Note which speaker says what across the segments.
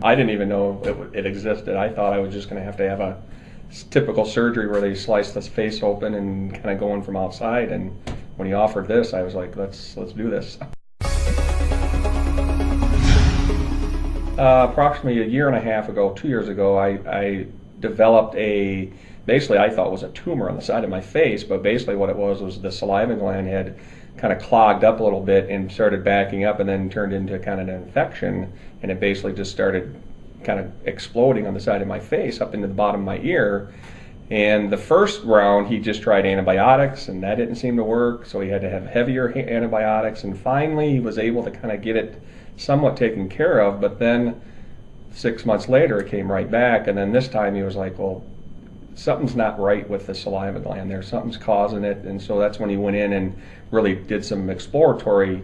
Speaker 1: I didn't even know it existed. I thought I was just going to have a typical surgery where they slice the face open and kind of go in from outside. And when he offered this, I was like, let's do this. Approximately a year and a half ago, 2 years ago, I developed basically I thought it was a tumor on the side of my face, but basically what it was the saliva gland had kind of clogged up a little bit and started backing up and then turned into kind of an infection, and it basically just started kind of exploding on the side of my face up into the bottom of my ear. And the first round he just tried antibiotics and that didn't seem to work, so he had to have heavier antibiotics, and finally he was able to kind of get it somewhat taken care of. But then 6 months later it came right back, and then this time he was like, well, something's not right with the saliva gland there, something's causing it. And so that's when he went in and really did some exploratory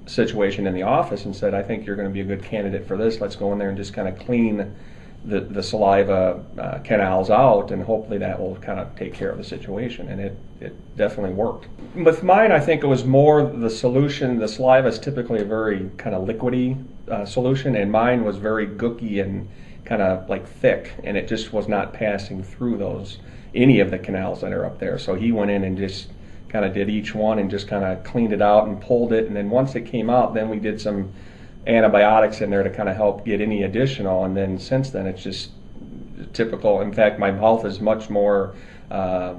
Speaker 1: situation in the office and said, I think you're going to be a good candidate for this. Let's go in there and just kind of clean the saliva canals out, and hopefully that will kind of take care of the situation. And it definitely worked. With mine, I think it was more the solution. The saliva is typically a very kind of liquidy solution, and mine was very gooky and kind of like thick, and it just was not passing through any of the canals that are up there. So he went in and just kind of did each one and just kind of cleaned it out and pulled it, and then once it came out, then we did some antibiotics in there to kind of help get any additional, and then since then it's just typical. In fact, my mouth is much more I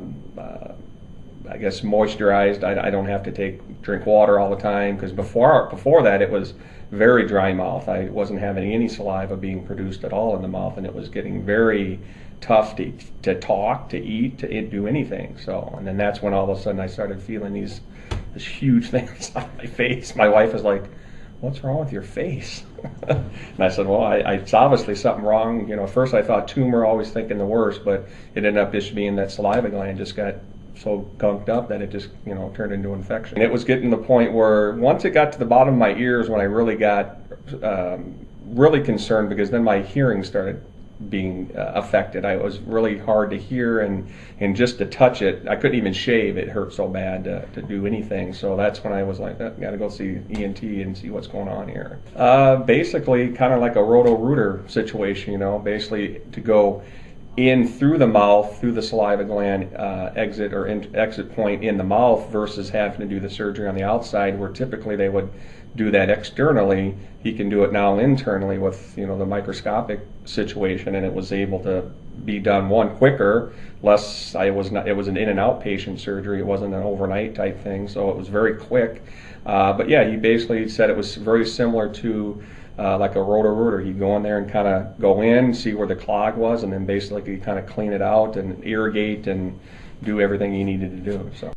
Speaker 1: guess moisturized. I don't have to drink water all the time, because before that it was very dry mouth. I wasn't having any saliva being produced at all in the mouth, and it was getting very tough to talk, to eat, to do anything. So, and then that's when all of a sudden I started feeling this huge things on my face. My wife was like, what's wrong with your face? And I said, well, it's obviously something wrong. You know, at first I thought tumor, always thinking the worst, but it ended up just being that saliva gland just got so gunked up that it just, turned into infection. And it was getting to the point where once it got to the bottom of my ears, when I really got really concerned, because then my hearing started being affected. I was really hard to hear, and just to touch it, I couldn't even shave. It hurt so bad to do anything. So that's when I was like, got to go see ENT and see what's going on here. Basically, kind of like a roto-rooter situation, basically to go in through the mouth, through the saliva gland exit point in the mouth, versus having to do the surgery on the outside, where typically they would do that externally. He can do it now internally with the microscopic situation, and it was able to be done quicker, less. It was an in and out patient surgery. It wasn't an overnight type thing, so it was very quick. But yeah, he basically said it was very similar to like a roto-rooter. He'd go in there and kind of go in, see where the clog was, and then basically kind of clean it out and irrigate and do everything he needed to do. So.